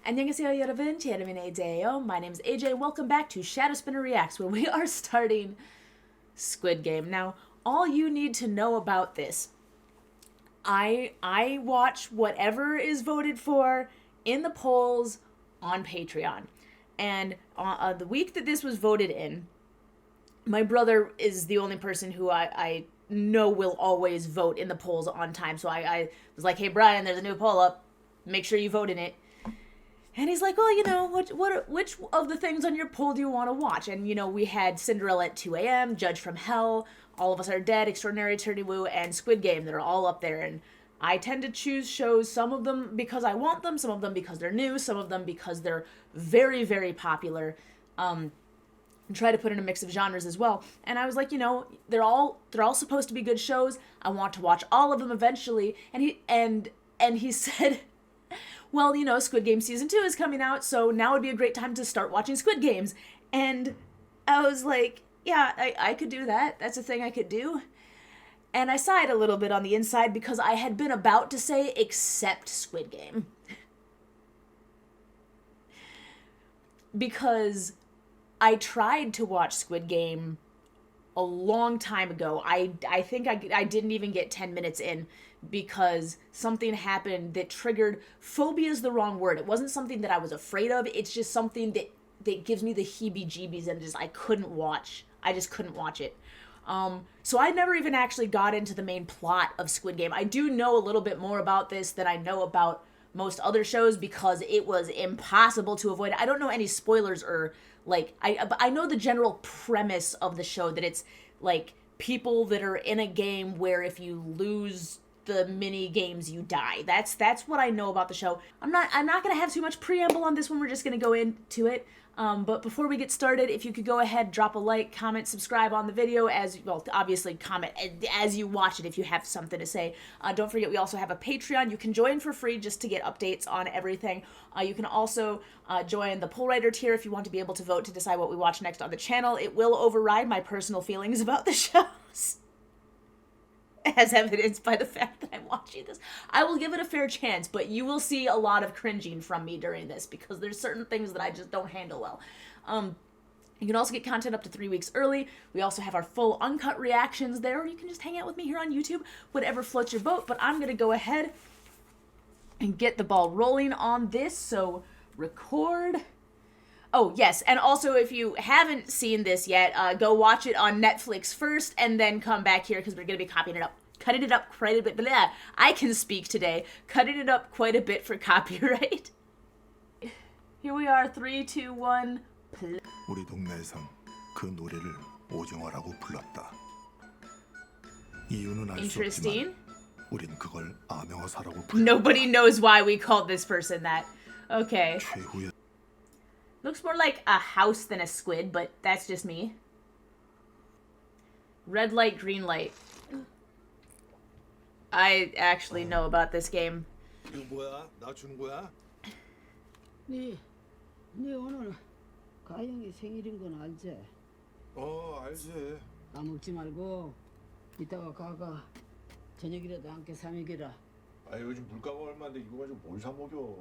안녕하세요 여러분, 제 이름은 AJ예요. My name is AJ. Welcome back to Shadow Spinner Reacts, where we are starting Squid Game. Now, all you need to know about this, I watch whatever is voted for in the polls on Patreon. And the week that this was voted in, my brother is the only person who I know will always vote in the polls on time. So I was like, hey Brian, there's a new poll up. Make sure you vote in it. And he's like, well, you know, which of the things on your poll do you want to watch? And, you know, we had Cinderella at 2 a.m., Judge from Hell, All of Us Are Dead, Extraordinary Attorney Woo, and Squid Game that are all up there. And I tend to choose shows, some of them because I want them, some of them because they're new, some of them because they're very, very popular. And try to put in a mix of genres as well. And I was like, you know, they're all supposed to be good shows. I want to watch all of them eventually. And he said, well, you know, Squid Game Season 2 is coming out, so now would be a great time to start watching Squid Games. And I was like, yeah, I could do that. That's a thing I could do. And I sighed a little bit on the inside because I had been about to say, except Squid Game. Because I tried to watch Squid Game a long time ago. I think I didn't even get 10 minutes in because something happened that triggered, phobia is the wrong word. It wasn't something that I was afraid of. It's just something that gives me the heebie-jeebies and I couldn't watch. I just couldn't watch it. So I never even actually got into the main plot of Squid Game. I do know a little bit more about this than I know about most other shows because it was impossible to avoid. I don't know any spoilers or like, I know the general premise of the show, that it's like people that are in a game where if you lose the mini games you die. That's what I know about the show. I'm not gonna have too much preamble on this one. We're just gonna go into it. But before we get started, if you could go ahead, drop a like, comment, subscribe on the video, as well, obviously comment as you watch it if you have something to say. Don't forget, we also have a Patreon. You can join for free just to get updates on everything. You can also join the poll writer tier if you want to be able to vote to decide what we watch next on the channel. It will override my personal feelings about the shows, as evidenced by the fact that I'm watching this. I will give it a fair chance, but you will see a lot of cringing from me during this because there's certain things that I just don't handle well. You can also get content up to 3 weeks early. We also have our full uncut reactions there, or you can just hang out with me here on YouTube, whatever floats your boat. But I'm going to go ahead and get the ball rolling on this, so record. Oh, yes, and also if you haven't seen this yet, go watch it on Netflix first and then come back here because we're going to be cutting it up quite a bit. Blah, I can speak today. Cutting it up quite a bit for copyright. Here we are, 3, 2, 1, play. 우리 동네에선 그 노래를 오징어라고 불렀다. 이유는 알 수 없지만 우린 그걸 암행어사라고 불렀다. Nobody knows why we called this person that. Okay. 최후의 Looks more like a house than a squid, but that's just me. Red light, green light. I actually know about this game. 이거 뭐야? 나 주는 거야? 네 오늘 가영이 생일인 건 알지? 알지. 까먹지 말고 이따가 가가 저녁이라도 함께 사 먹여라. 아 요즘 물가가 얼마인데 이거 가지고 뭘 사 먹여?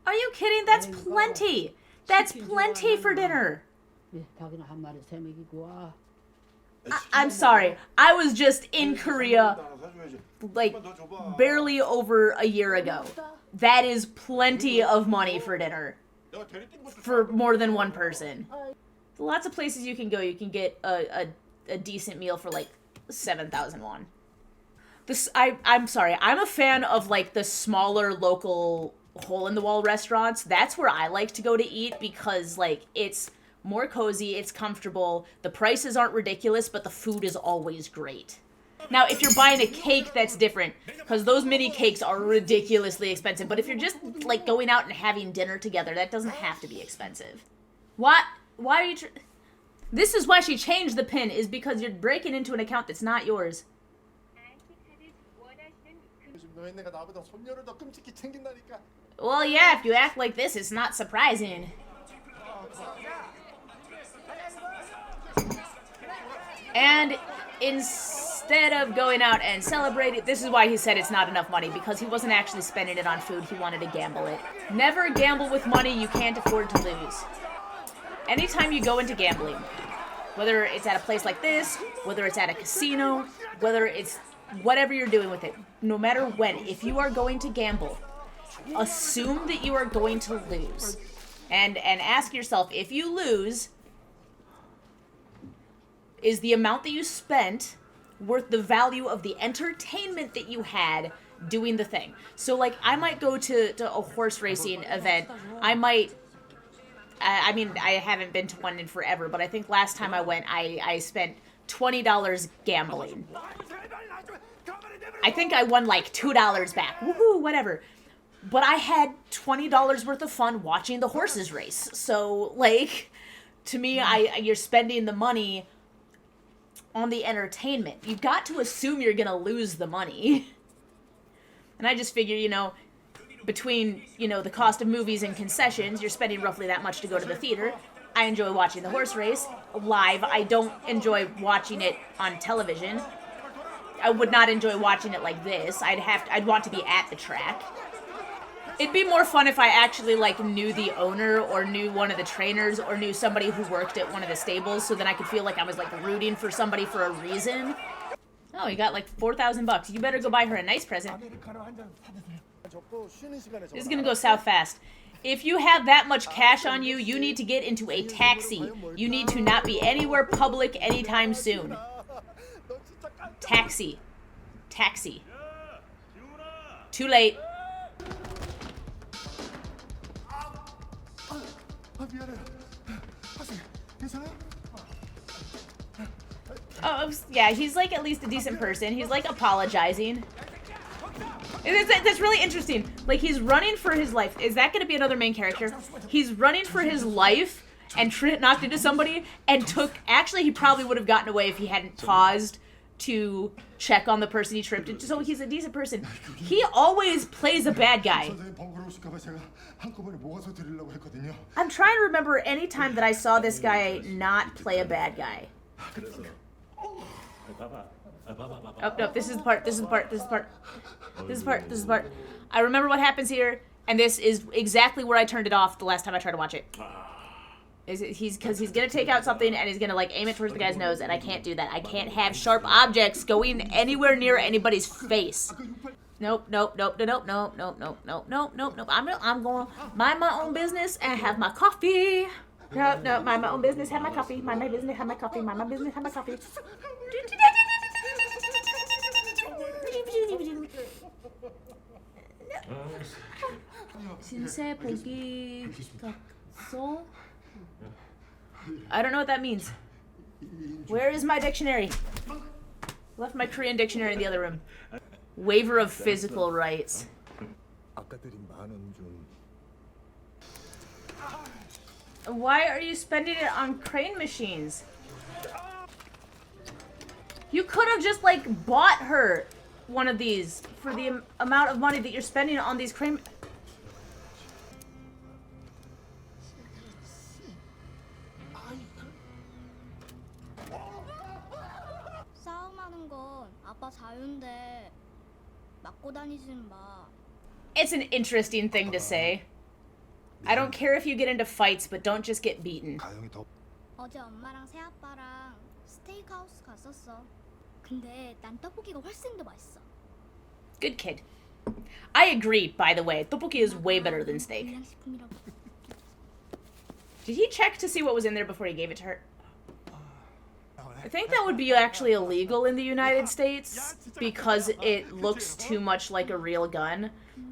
Are you kidding? That's plenty. That's plenty for dinner. 네, 닭이나 한 마리 사 먹이고 와. I'm sorry. I was just in Korea like barely over a year ago. That is plenty of money for dinner for more than one person. Lots of places you can go. You can get a decent meal for like 7,000 won. I'm sorry. I'm a fan of like the smaller local hole-in-the-wall restaurants. That's where I like to go to eat because like it's more cozy, it's comfortable, the prices aren't ridiculous, but the food is always great. Now, if you're buying a cake, that's different, because those mini cakes are ridiculously expensive, but if you're just, like, going out and having dinner together, that doesn't have to be expensive. Why are you This is why she changed the pin, is because you're breaking into an account that's not yours. Well, yeah, if you act like this, it's not surprising. And instead instead of going out and celebrating, this is why he said it's not enough money, because he wasn't actually spending it on food, he wanted to gamble it. Never gamble with money you can't afford to lose. Anytime you go into gambling, whether it's at a place like this, whether it's at a casino, whether it's whatever you're doing with it, no matter when, if you are going to gamble, assume that you are going to lose. And ask yourself, if you lose, is the amount that you spent worth the value of the entertainment that you had doing the thing? So, like, I might go to a horse racing event. I might... I mean, I haven't been to one in forever, but I think last time I went, I spent $20 gambling. I think I won, like, $2 back. Woohoo, whatever. But I had $20 worth of fun watching the horses race. So, like, to me, you're spending the money on the entertainment. You've got to assume you're gonna lose the money. And I just figure, you know, between, you know, the cost of movies and concessions, you're spending roughly that much to go to the theater. I enjoy watching the horse race live. I don't enjoy watching it on television. I would not enjoy watching it like this. I'd want to be at the track. It'd be more fun if I actually, like, knew the owner or knew one of the trainers or knew somebody who worked at one of the stables, so then I could feel like I was, like, rooting for somebody for a reason. Oh, you got, like, $4,000. You better go buy her a nice present. This is gonna go south fast. If you have that much cash on you, you need to get into a taxi. You need to not be anywhere public anytime soon. Taxi. Taxi. Too late. Oh, yeah, he's like at least a decent person. He's like apologizing. That's really interesting. Like, he's running for his life. Is that going to be another main character? He's running for his life and knocked into somebody and took... Actually, he probably would have gotten away if he hadn't paused to check on the person he tripped into. So he's a decent person. He always plays a bad guy. I'm trying to remember any time that I saw this guy not play a bad guy. Oh, no, this is the part, this is the part, this is the part. This is the part, this is the part. I remember what happens here, and this is exactly where I turned it off the last time I tried to watch it. He's gonna take out something, and he's gonna, like, aim it towards the guy's nose, and I can't do that. I can't have sharp objects going anywhere near anybody's face. Nope, nope, nope, nope, nope, nope, nope, nope, nope, nope, nope. I'm going to mind my own business and have my coffee. Nope, nope, mind my own business, have my coffee. Mind my business, have my coffee. Mind my business, have my coffee. 신세 보기 각서? I don't know what that means. Where is my dictionary? Left my Korean dictionary in the other room. Waiver of physical rights. Why are you spending it on crane machines? You could have just, like, bought her one of these for the amount of money that you're spending on these crane... 싸움하는 건 아빠 자유인데 맞고 다니지는 마. It's an interesting thing to say. I don't care if you get into fights, but don't just get beaten. 어제 엄마랑 새아빠랑 스테이크하우스 갔었어. 근데 난 떡볶이가 훨씬 더 맛있어. Good kid. I agree, by the way. Tteokbokki is way better than steak. Did he check to see what was in there before he gave it to her? I think that would be actually illegal in the United States because it looks too much like a real gun.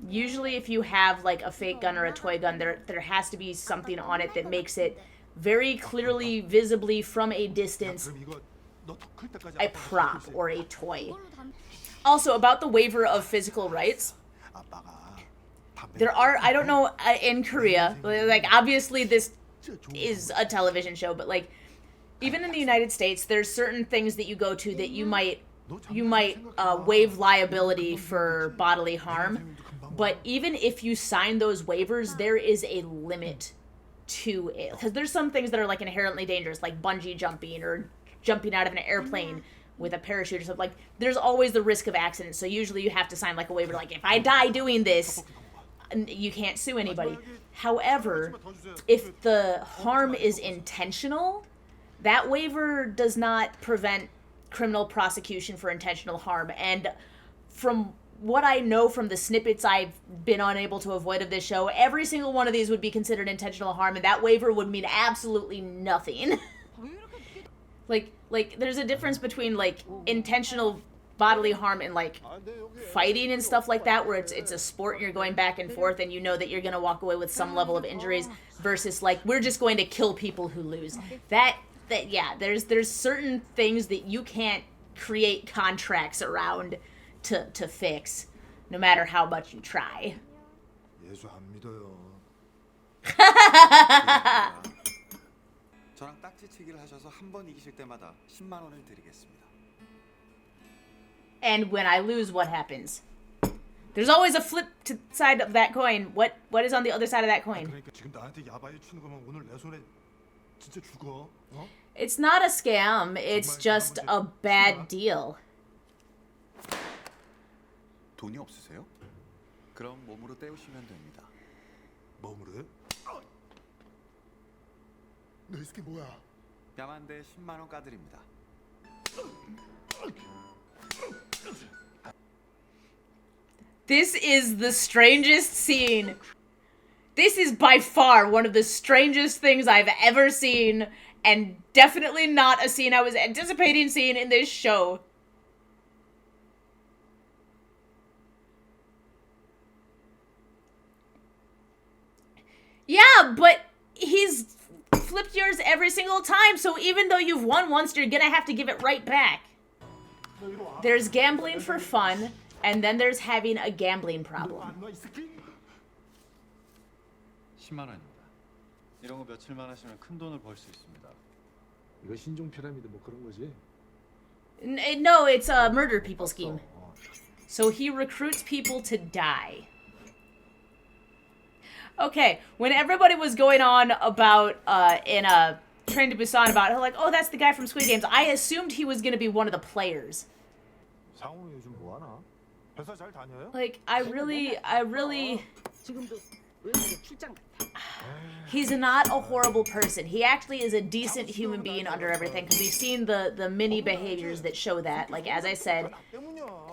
Usually if you have, like, a fake gun or a toy gun, there has to be something on it that makes it very clearly, visibly, from a distance, a prop or a toy. Also, about the waiver of physical rights, there are, I don't know, in Korea, like, obviously this is a television show, but, like, even in the United States, there's certain things that you go to that you might waive liability for bodily harm. But even if you sign those waivers, there is a limit to it. Because there's some things that are, like, inherently dangerous, like bungee jumping or jumping out of an airplane. with a parachute or something. Like, there's always the risk of accident, so usually you have to sign, like, a waiver, like, if I die doing this, you can't sue anybody. However, if the harm is intentional, that waiver does not prevent criminal prosecution for intentional harm. And from what I know from the snippets I've been unable to avoid of this show, every single one of these would be considered intentional harm, and that waiver would mean absolutely nothing. like there's a difference between like intentional bodily harm and like fighting and stuff like that, where it's a sport and you're going back and forth and you know that you're gonna walk away with some level of injuries, versus like we're just going to kill people who lose. That yeah, there's certain things that you can't create contracts around to fix, no matter how much you try. 예수 안 믿어요. 저랑 딱지치기를 하셔서 한 번 이기실 때마다 10만 원을 드리겠습니다. And when I lose, what happens? There's always a flip side of that coin. What is on the other side of that coin? 그러니까 지금 나한테 야바이 치는 거면 오늘 내 손에 진짜 죽어. 어? It's not a scam. It's just a bad deal. 돈이 없으세요? 그럼 몸으로 때우시면 됩니다. 몸으로? 너 이 새끼 뭐야? 야만대 10만 원 까드립니다. This is the strangest scene. This is by far one of the strangest things I've ever seen, and definitely not a scene I was anticipating seeing in this show. Yeah, but he's flipped yours every single time, so even though you've won once, you're gonna have to give it right back. There's gambling for fun, and then there's having a gambling problem. 10만 원입니다. 이런 거 며칠만 하시면 큰 돈을 벌 수 있습니다. 이거 신종 피라미드 뭐 그런 거지? No, it's a murder people scheme. So he recruits people to die. Okay, when everybody was going on about in Train to Busan about like, oh, that's the guy from Squid Games, I assumed he was gonna be one of the players. 상훈이 요즘 뭐 하나? 회사 잘 다녀요? Like, I really 지금도 외국에 출장 갔다. he's not a horrible person. He actually is a decent human being under everything, because we've seen the many behaviors that show that. Like, as I said,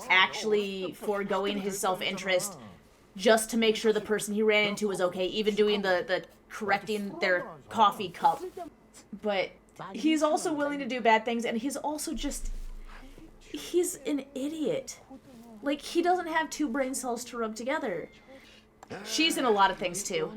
actually foregoing his self-interest just to make sure the person he ran into was okay, even doing the correcting their coffee cup. But he's also willing to do bad things, and he's also just, he's an idiot. Like, he doesn't have two brain cells to rub together. She's in a lot of things too.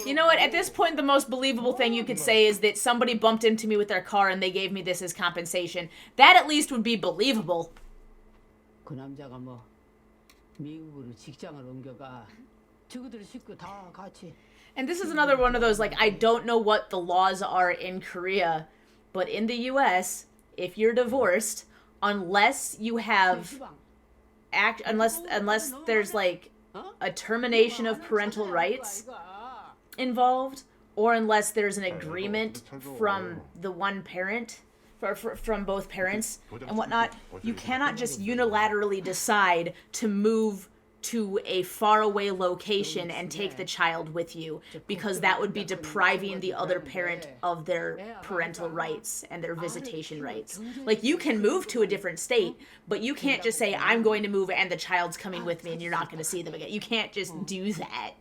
You know what? At this point, the most believable thing you could say is that somebody bumped into me with their car and they gave me this as compensation. That at least would be believable. 그 남자가 뭐 미국으로 직장을 옮겨가. 친구들 식구 다 같이. And this is another one of those, like, I don't know what the laws are in Korea, but in the US, if you're divorced, unless you have unless there's like a termination of parental rights involved, or unless there's an agreement from the one parent, from both parents and whatnot, you cannot just unilaterally decide to move to a faraway location and take the child with you, because that would be depriving the other parent of their parental rights and their visitation rights. Like, you can move to a different state, but you can't just say, I'm going to move and the child's coming with me and you're not going to see them again. You can't just do that.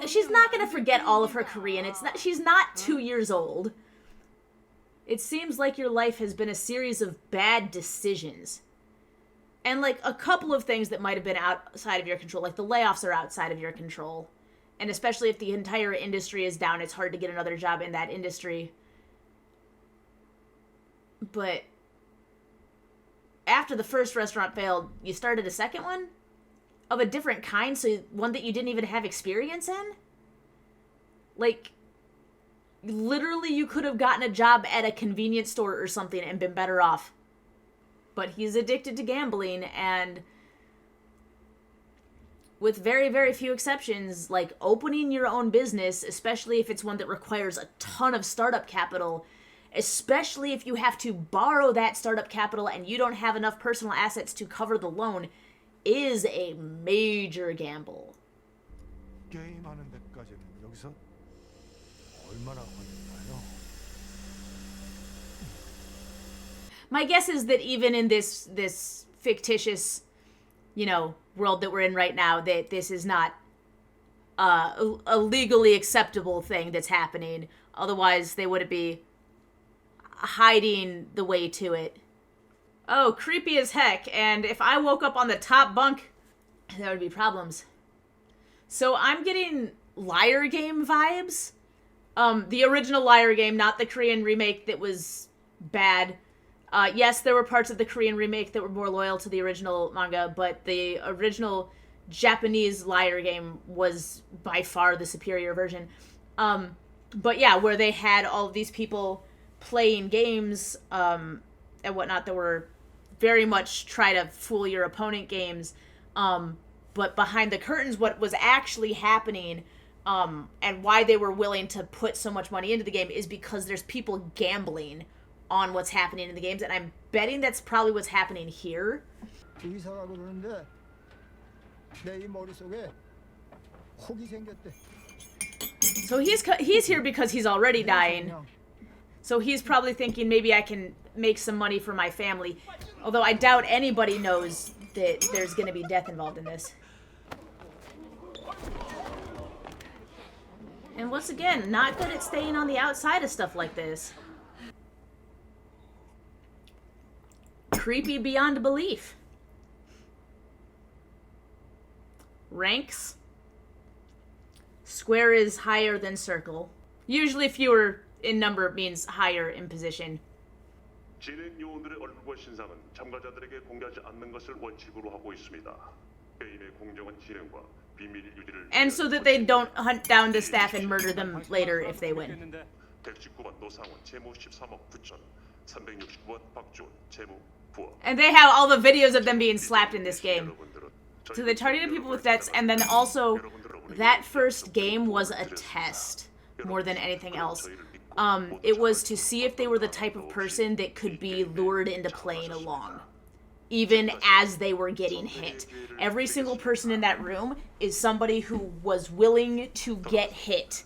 She's not going to forget all of her Korean. She's not 2 years old. It seems like your life has been a series of bad decisions. And, like, a couple of things that might have been outside of your control. Like, the layoffs are outside of your control. And especially if the entire industry is down, it's hard to get another job in that industry. But after the first restaurant failed, you started a second one? Of a different kind, so one that you didn't even have experience in? Like, literally, you could have gotten a job at a convenience store or something and been better off. But he's addicted to gambling, and with very, very few exceptions, like opening your own business, especially if it's one that requires a ton of startup capital, especially if you have to borrow that startup capital and you don't have enough personal assets to cover the loan, is a major gamble. 게임하는 데까지는 여기서 얼마나 걸릴까요? My guess is that even in this fictitious, world that we're in right now, that this is not a legally acceptable thing that's happening. Otherwise, they wouldn't be hiding the way to it. Oh, creepy as heck. And if I woke up on the top bunk, there would be problems. So I'm getting Liar Game vibes. The original Liar Game, not the Korean remake that was bad. Yes, there were parts of the Korean remake that were more loyal to the original manga, but the original Japanese Liar Game was by far the superior version. But yeah, where they had all of these people playing games and whatnot that were very much try to fool your opponent games. But behind the curtains, what was actually happening and why they were willing to put so much money into the game is because there's people gambling on what's happening in the games, and I'm betting that's probably what's happening here. 의사가 그러는데 내 이 머릿속에 혹이 생겼대. So he's here because he's already dying. So he's probably thinking maybe I can make some money for my family. Although I doubt anybody knows that there's going to be death involved in this. And once again, not good at staying on the outside of stuff like this. Creepy beyond belief. Ranks. Square is higher than circle. Usually fewer in number means higher in position. 진행 요원들의 얼굴과 신상은 참가자들에게 공개하지 않는 것을 원칙으로 하고 있습니다. 게임의 공정한 진행과 비밀 유지를 And so that they don't hunt down the staff and murder them later if they win. 119번 노상원 채무 13억 9천 369번 박주원 채무 부업. And they have all the videos of them being slapped in this game. So they targeted people with debts, and then also that first game was a test more than anything else. It was to see if they were the type of person that could be lured into playing along, even as they were getting hit. Every single person in that room is somebody who was willing to get hit.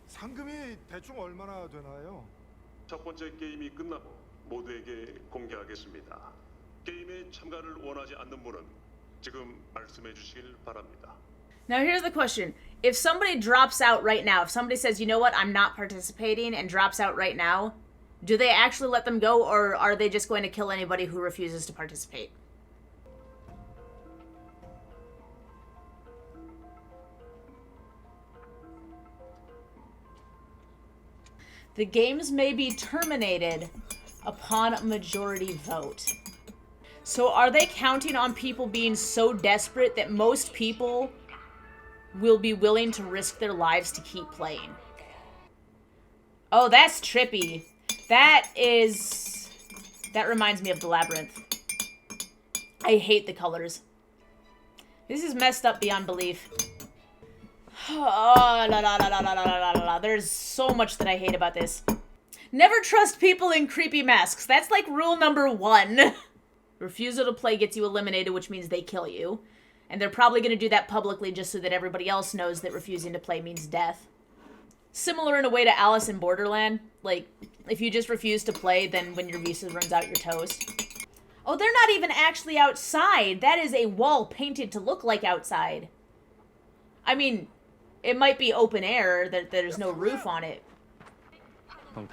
상금이 대충 얼마나 되나요? 첫 번째 게임이 끝나고 모두에게 공개하겠습니다. 게임에 참가를 원하지 않는 분은 지금 말씀해 주시길 바랍니다. Now here's the question. If somebody drops out right now, if somebody says, you know what, I'm not participating and drops out right now, do they actually let them go, or are they just going to kill anybody who refuses to participate? The games may be terminated upon a majority vote. So are they counting on people being so desperate that most people will be willing to risk their lives to keep playing? Oh, that's trippy. That reminds me of the Labyrinth. I hate the colors. This is messed up beyond belief. Oh, la la la la la la la la la. There's so much that I hate about this. Never trust people in creepy masks. That's like rule number 1. Refusal to play gets you eliminated, which means they kill you. And they're probably going to do that publicly just so that everybody else knows that refusing to play means death. Similar in a way to Alice in Borderland. Like, if you just refuse to play, then when your visa runs out, you're toast. Oh, they're not even actually outside. That is a wall painted to look like outside. I mean, it might be open air, that there's no roof on it. I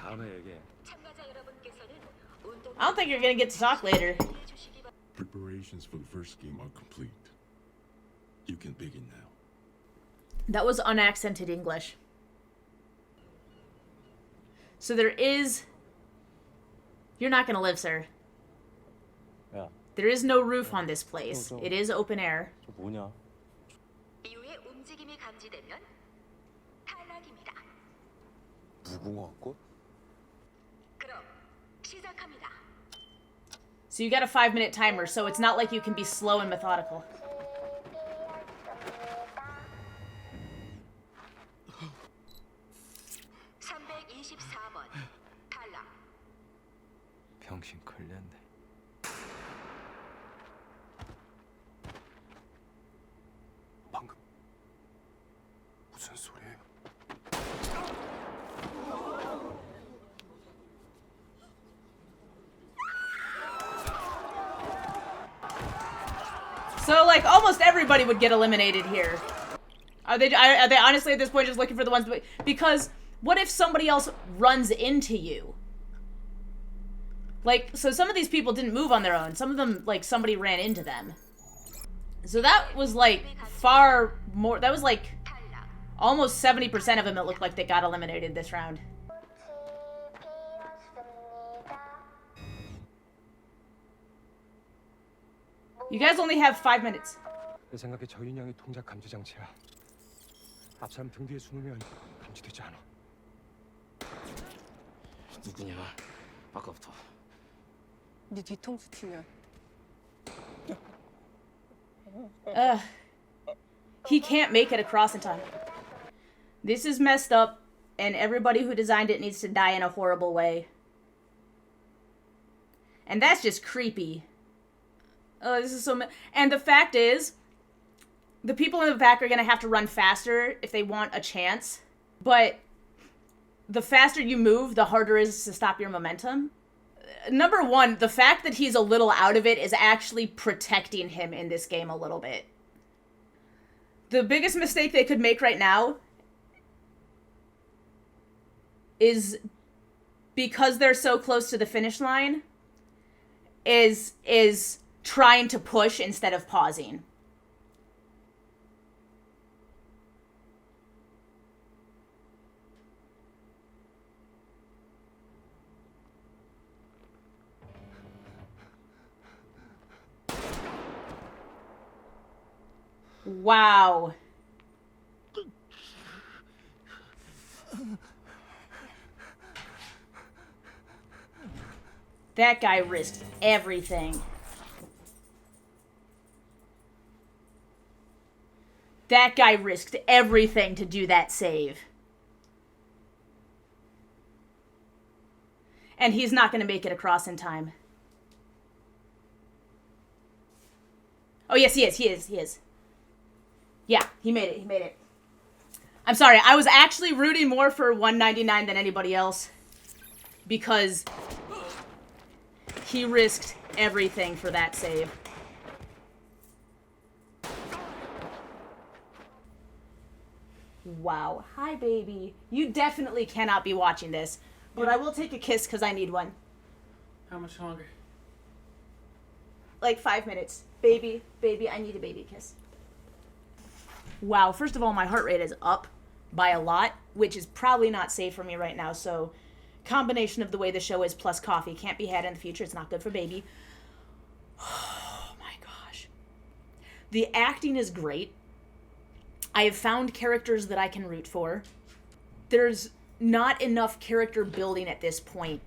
don't think you're going to get to talk later. Preparations for the first game are complete. You can begin now. That was unaccented English. So there is... You're not going to live, sir. 야, There is no roof on this place. It is open air. 저 뭐냐? 이후에 움직임이 감지되면 탈락입니다. 무궁화 꽃? 그럼 시작합니다. So you got a 5-minute timer, so it's not like you can be slow and methodical. So, like, almost everybody would get eliminated here. Are they honestly at this point just looking for the ones... Because what if somebody else runs into you? Like, so some of these people didn't move on their own. Some of them, like, somebody ran into them. So that was, like, far more... That was, like, almost 70% of them it looked like they got eliminated this round. You guys only have 5 minutes. 내 생각에 저윤양이 동작 감지 장치야. 앞사람 등 뒤에 숨으면 감지되지 않아. 누구냐? 아까부터. 네 뒤통수 튀면. He can't make it across in time. This is messed up, and everybody who designed it needs to die in a horrible way. And that's just creepy. Oh, this is so... And the fact is, the people in the back are going to have to run faster if they want a chance. But the faster you move, the harder it is to stop your momentum. Number one, the fact that he's a little out of it is actually protecting him in this game a little bit. The biggest mistake they could make right now is, because they're so close to the finish line, is trying to push instead of pausing. Wow. That guy risked everything. That guy risked everything to do that save. And he's not going to make it across in time. Oh, yes, he is. Yeah, he made it. I'm sorry, I was actually rooting more for 199 than anybody else. Because he risked everything for that save. Wow. Hi, baby. You definitely cannot be watching this. But I will take a kiss because I need one. How much longer? Like 5 minutes. Baby, I need a baby kiss. Wow, first of all, my heart rate is up by a lot, which is probably not safe for me right now, so combination of the way the show is plus coffee can't be had in the future. It's not good for baby. Oh my gosh. The acting is great. I have found characters that I can root for. There's not enough character building at this point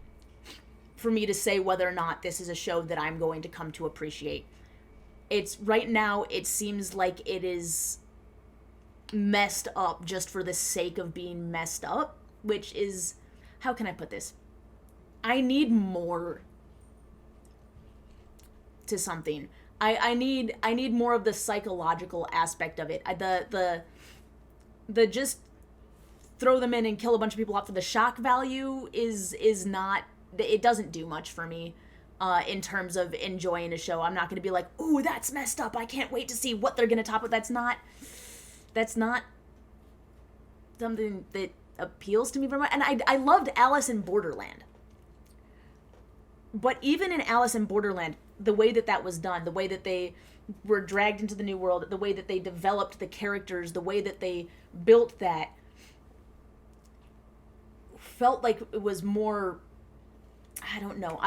for me to say whether or not this is a show that I'm going to come to appreciate. It's right now, it seems like it is messed up just for the sake of being messed up, which is, how can I put this? I need more to something. I need more of the psychological aspect of it. The just throw them in and kill a bunch of people off for the shock value is not, it doesn't do much for me in terms of enjoying a show. I'm not going to be like, ooh, that's messed up. I can't wait to see what they're going to top it. That's not something that appeals to me very much. And I loved Alice in Borderland. But even in Alice in Borderland, the way that was done, the way that they were dragged into the new world, the way that they developed the characters, the way that they built that, felt like it was more, I don't know.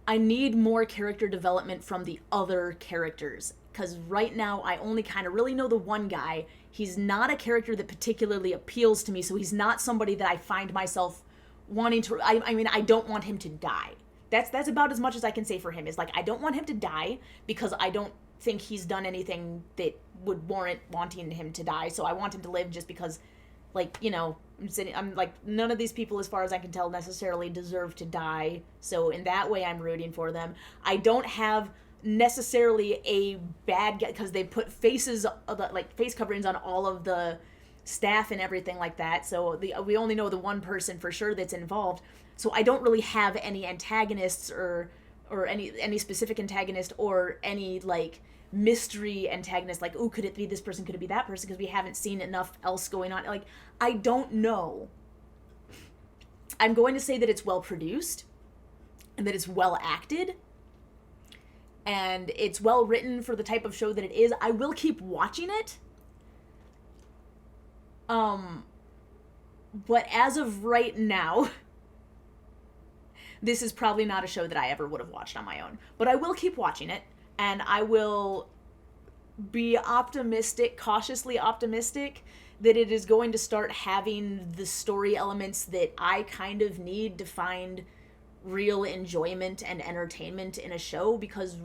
I need more character development from the other characters. Because right now, I only kind of really know the one guy. He's not a character that particularly appeals to me, so he's not somebody that I find myself wanting to... I mean, I don't want him to die. That's about as much as I can say for him, is like, I don't want him to die because I don't think he's done anything that would warrant wanting him to die, so I want him to live just because, like, you know, I'm like, none of these people, as far as I can tell, necessarily deserve to die, so in that way, I'm rooting for them. I don't have necessarily a bad guy, because they put faces, like, face coverings on all of the staff and everything like that, so we only know the one person for sure that's involved, so I don't really have any antagonists or or any specific antagonist or any like mystery antagonist, like, oh, could it be this person, could it be that person, because we haven't seen enough else going on. Like, I don't know. I'm going to say that it's well produced and that it's well acted and it's well written for the type of show that it is. I will keep watching it. But as of right now, this is probably not a show that I ever would have watched on my own. But I will keep watching it, and I will be optimistic, cautiously optimistic, that it is going to start having the story elements that I kind of need to find real enjoyment and entertainment in a show, because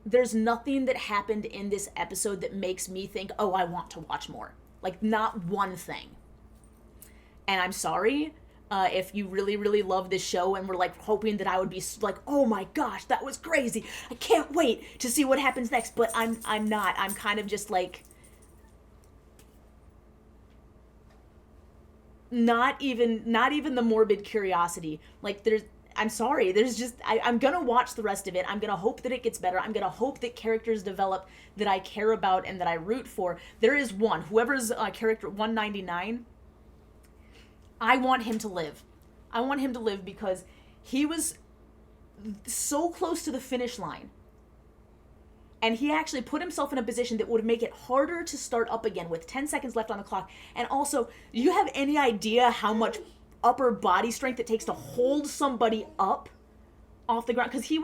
there's nothing that happened in this episode that makes me think, oh, I want to watch more. Like, not one thing. And I'm sorry if you really, really love this show and were like hoping that I would be like, oh my gosh, that was crazy. I can't wait to see what happens next. But I'm not. I'm kind of just like, not even the morbid curiosity. Like, I'm sorry, there's just, I'm gonna watch the rest of it. I'm gonna hope that it gets better. I'm gonna hope that characters develop that I care about and that I root for. There is one, whoever's character 199, I want him to live. I want him to live because he was so close to the finish line. And he actually put himself in a position that would make it harder to start up again with 10 seconds left on the clock. And also, do you have any idea how much upper body strength it takes to hold somebody up off the ground? Because he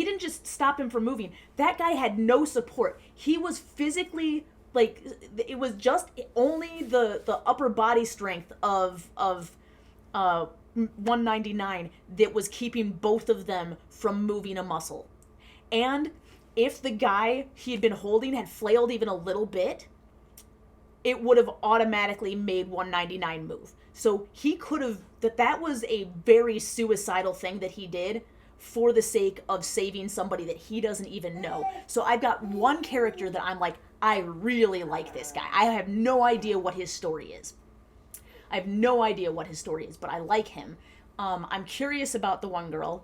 didn't just stop him from moving. That guy had no support. He was physically, like, it was just only the upper body strength of 199 that was keeping both of them from moving a muscle. And if the guy he had been holding had flailed even a little bit, it would have automatically made 199 move. So he could have, that was a very suicidal thing that he did for the sake of saving somebody that he doesn't even know. So I've got one character that I'm like, I really like this guy. I have no idea what his story is. I have no idea what his story is, but I like him. I'm curious about the one girl.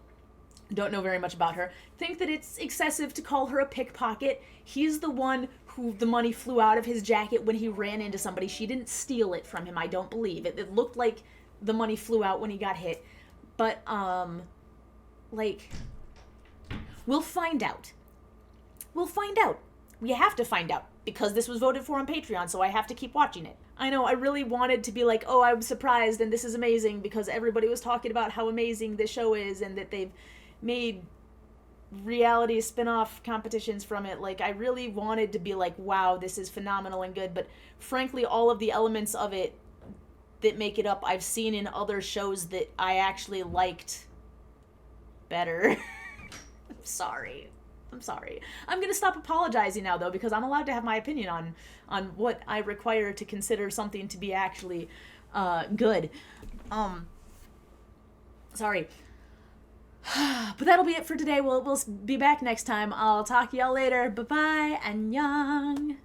Don't know very much about her. Think that it's excessive to call her a pickpocket. He's the one who the money flew out of his jacket when he ran into somebody. She didn't steal it from him, I don't believe. It looked like the money flew out when he got hit. But, like, we'll find out. We'll find out. We have to find out, because this was voted for on Patreon, so I have to keep watching it. I know, I really wanted to be like, oh, I'm surprised and this is amazing, because everybody was talking about how amazing this show is and that they've made reality spin-off competitions from it. Like, I really wanted to be like, wow, this is phenomenal and good, but frankly, all of the elements of it that make it up, I've seen in other shows that I actually liked better. I'm sorry. I'm gonna stop apologizing now, though, because I'm allowed to have my opinion on what I require to consider something to be actually good. Sorry. But that'll be it for today. We'll be back next time. I'll talk to y'all later. Bye-bye. Annyeong.